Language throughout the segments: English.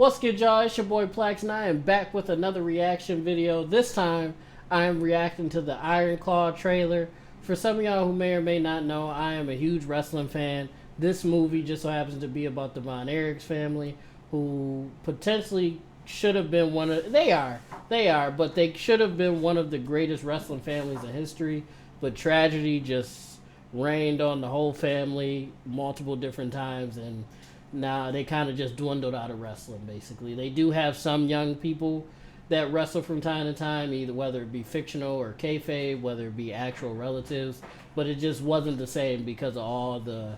What's good, y'all? It's your boy PLAX, and I am back with another reaction video. This time, I am reacting to the Iron Claw trailer. For some of y'all who may or may not know, I am a huge wrestling fan. This movie just so happens to be about the Von Erich's family, who potentially should have been one of... They are, but they should have been one of the greatest wrestling families in history. But tragedy just reigned on the whole family multiple different times, and now they kind of just dwindled out of wrestling, basically. They do have some young people that wrestle from time to time, either whether it be fictional or kayfabe, whether it be actual relatives, but it just wasn't the same because of all the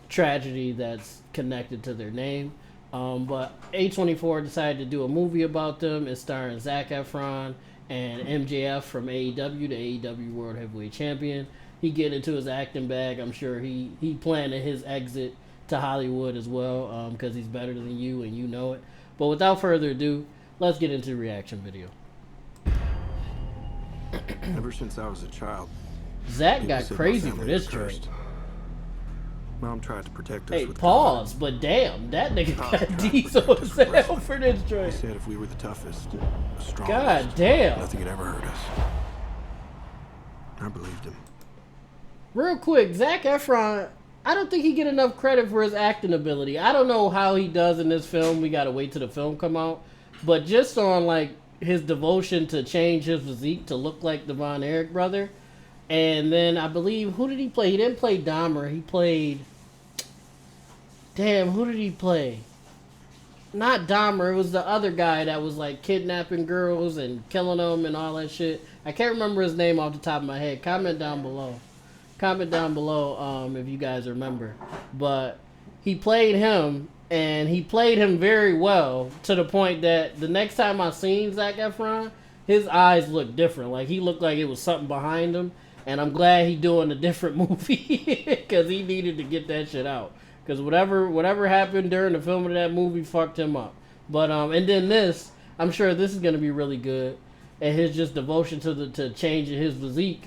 tragedy that's connected to their name. But A24 decided to do a movie about them. It's starring Zac Efron and MJF from AEW, the AEW World Heavyweight Champion. He get into his acting bag. I'm sure he planning his exit to Hollywood as well, because he's better than you and you know it. But without further ado, let's get into the reaction video. Ever since I was a child, Zach got crazy for this joint. Mom tried to protect us. Hey, with pause, but damn, that nigga got diesel as hell for this He joint. said if we were the toughest, the strongest, God damn. nothing had ever hurt us. I believed him. Real quick, Zac Efron, I don't think he get enough credit for his acting ability. I don't know how he does in this film. We gotta wait till the film come out. But just on like his devotion to change his physique to look like the Von Erich brother. And then I believe, who did he play? He didn't play Dahmer. He played... Damn, who did he play? Not Dahmer. It was the other guy that was like kidnapping girls and killing them and all that shit. I can't remember his name off the top of my head. Comment down below. Comment down below if you guys remember. But he played him, and he played him very well to the point that the next time I seen Zac Efron, his eyes looked different. Like he looked like it was something behind him. And I'm glad he doing a different movie because he needed to get that shit out. Because whatever happened during the filming of that movie fucked him up. But and then this, I'm sure this is gonna be really good. And his just devotion to changing his physique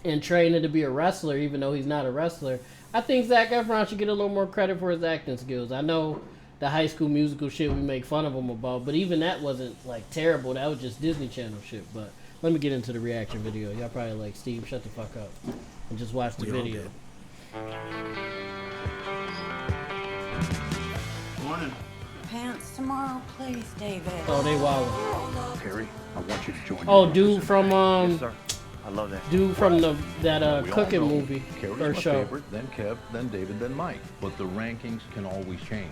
and training to be a wrestler, even though he's not a wrestler. I think Zac Efron should get a little more credit for his acting skills. I know the High School Musical shit we make fun of him about, but even that wasn't like terrible. That was just Disney Channel shit. But let me get into the reaction video. Y'all probably like, Steve, shut the fuck up and just watch the video. Morning. Pants tomorrow, please, David. Oh, they wild. Perry, I want you to join. Oh, dude from Yes, sir. I love that. dude from that cooking movie Carrie's or my show. favorite, then Kev, then David, then Mike. But the rankings can always change.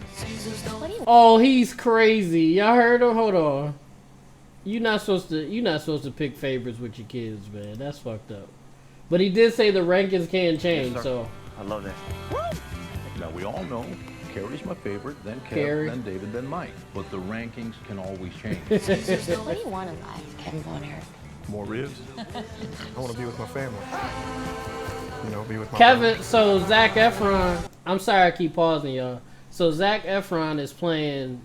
Oh, he's crazy. Y'all heard him? Hold on. You're not supposed to pick favorites with your kids, man. That's fucked up. But he did say the rankings can change, Yes, so I love that. Now we all know Carrie's my favorite, then Kev, Carrie. then David, then Mike. But the rankings can always change. What do you want in life, Kevin Von Erich? More ribs? I want to be with my family. You know, be with my Kevin, so Zac Efron, I'm sorry I keep pausing y'all. So Zac Efron is playing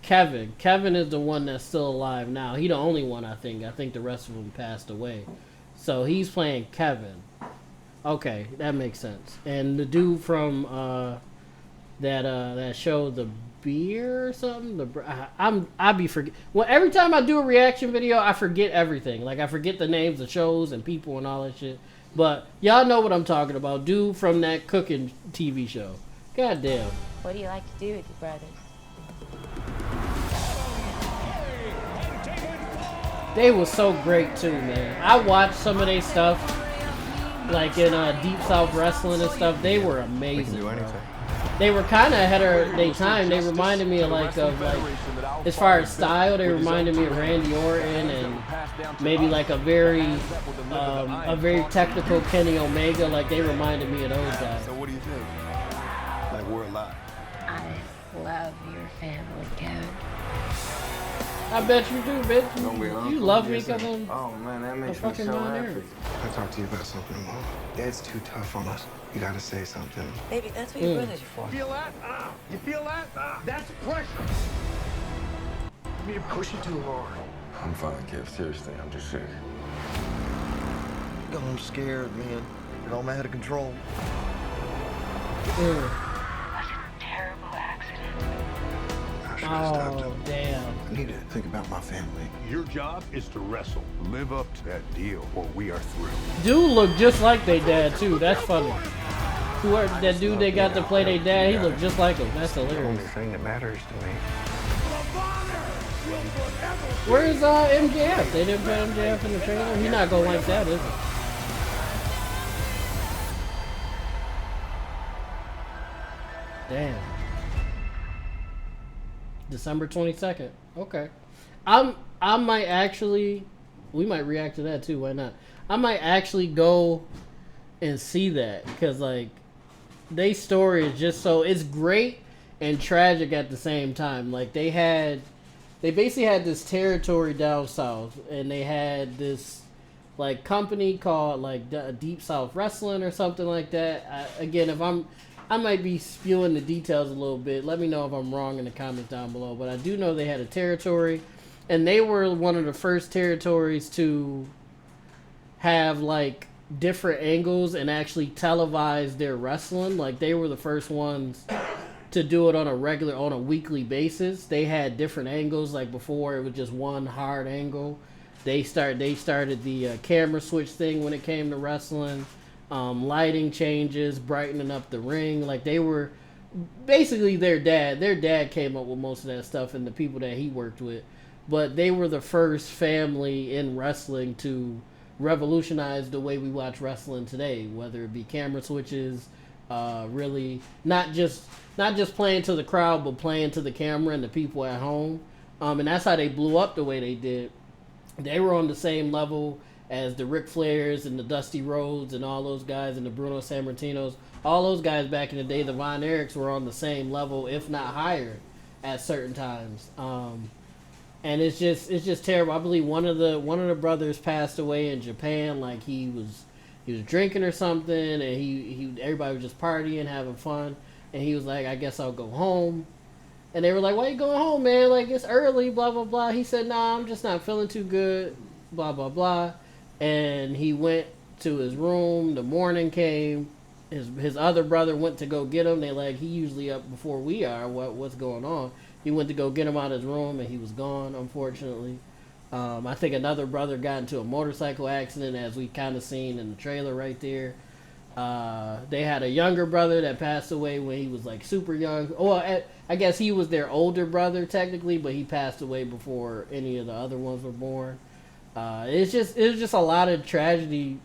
Kevin. Kevin is the one that's still alive now. He the only one, I think. I think the rest of them passed away. So he's playing Kevin. Okay, that makes sense. And the dude from that show, The Beer or something. I be forget. Well, every time I do a reaction video, I forget everything. Like I forget the names of shows and people and all that shit. But y'all know what I'm talking about. Dude from that cooking TV show. God damn. What do you like to do with your brothers? They was so great too, man. I watched some of their stuff, like in Deep South Wrestling and stuff. They were amazing. do anything. They were kind of ahead of their time. They reminded me of as far as style, they reminded me of Randy Orton and maybe like a very technical Kenny Omega. Like they reminded me of those guys. So what do you think? Like we're alive. I love your family, Kevin. I bet you do, bitch. Don't we, huh? You love me because I'm Oh man, that a makes me fucking so Von happy. Erich. I talked to you about something, Mom. Dad's too tough on us. You gotta say something. Baby, that's what your brothers are for. Feel that? You feel that? That's pressure. You're pushing too hard. I'm fine, Kev. Seriously, I'm just sick. I'm scared, man. It all out of control. It was a terrible accident. Oh, damn. I need to think about my family. Your job is to wrestle. Live up to that deal, or we are through. Dude look just like they dad too. That's funny. Whoever that dude they got to play their dad, he looked just like him. That's The only hilarious. thing that matters to me. Where's MJF? They didn't put MJF in the trailer. He not gonna like that, is he? Damn. December 22nd. Okay. I might actually, we might react to that too. Why not? I might actually go and see that because like they story is just so, it's great and tragic at the same time. Like they basically had this territory down south and they had this like company called like Deep South Wrestling or something like that. Again, if I might be spewing the details a little bit. Let me know if I'm wrong in the comments down below. But I do know they had a territory, and they were one of the first territories to have like different angles and actually televise their wrestling. Like they were the first ones to do it on a weekly basis. They had different angles. Like before, it was just one hard angle. They started the camera switch thing when it came to wrestling. Lighting changes, brightening up the ring. Like they were basically their dad came up with most of that stuff and the people that he worked with. But they were the first family in wrestling to revolutionize the way we watch wrestling today, whether it be camera switches, really not just playing to the crowd, but playing to the camera and the people at home. And that's how they blew up the way they did. They were on the same level as the Ric Flairs and the Dusty Rhodes and all those guys and the Bruno Sammartinos. All those guys back in the day, the Von Erichs, were on the same level, if not higher, at certain times. And it's just terrible. I believe one of the brothers passed away in Japan. Like he was drinking or something, and everybody was just partying, having fun, and he was like, "I guess I'll go home." And they were like, "Why you going home, man? Like it's early, blah blah blah." He said, "Nah, I'm just not feeling too good, blah blah blah." And he went to his room. The morning came. His other brother went to go get him. They like, he usually up before we are. What's going on? He went to go get him out of his room, and he was gone, unfortunately. I think another brother got into a motorcycle accident, as we kind of seen in the trailer right there. They had a younger brother that passed away when he was like super young. Well, I guess he was their older brother technically, but he passed away before any of the other ones were born. It was just a lot of tragedy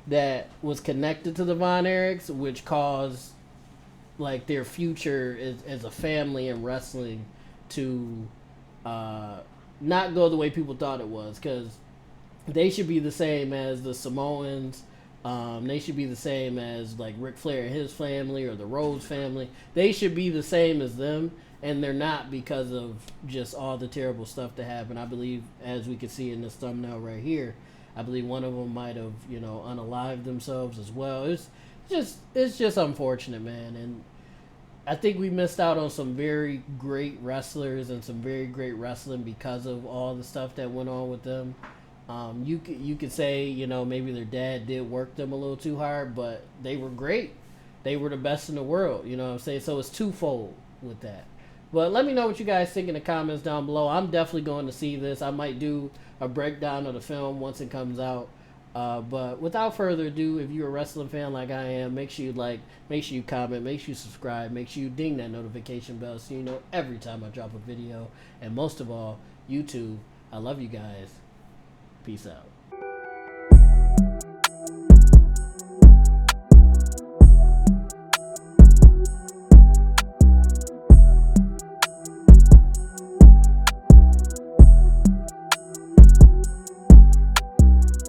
that was connected to the Von Erichs, which caused like their future as a family in wrestling to not go the way people thought it was, because they should be the same as the Samoans. They should be the same as like Ric Flair and his family, or the Rhodes family. They should be the same as them, and they're not, because of just all the terrible stuff that happened. I believe, as we can see in this thumbnail right here, I believe one of them might have, unalived themselves as well. It's just unfortunate, man. And I think we missed out on some very great wrestlers and some very great wrestling because of all the stuff that went on with them. You could say, maybe their dad did work them a little too hard, but they were great. They were the best in the world, you know what I'm saying? So it's twofold with that. But let me know what you guys think in the comments down below. I'm definitely going to see this. I might do a breakdown of the film once it comes out. But without further ado, if you're a wrestling fan like I am, make sure you like, make sure you comment, make sure you subscribe, make sure you ding that notification bell so you know every time I drop a video. And most of all, YouTube, I love you guys. Peace out.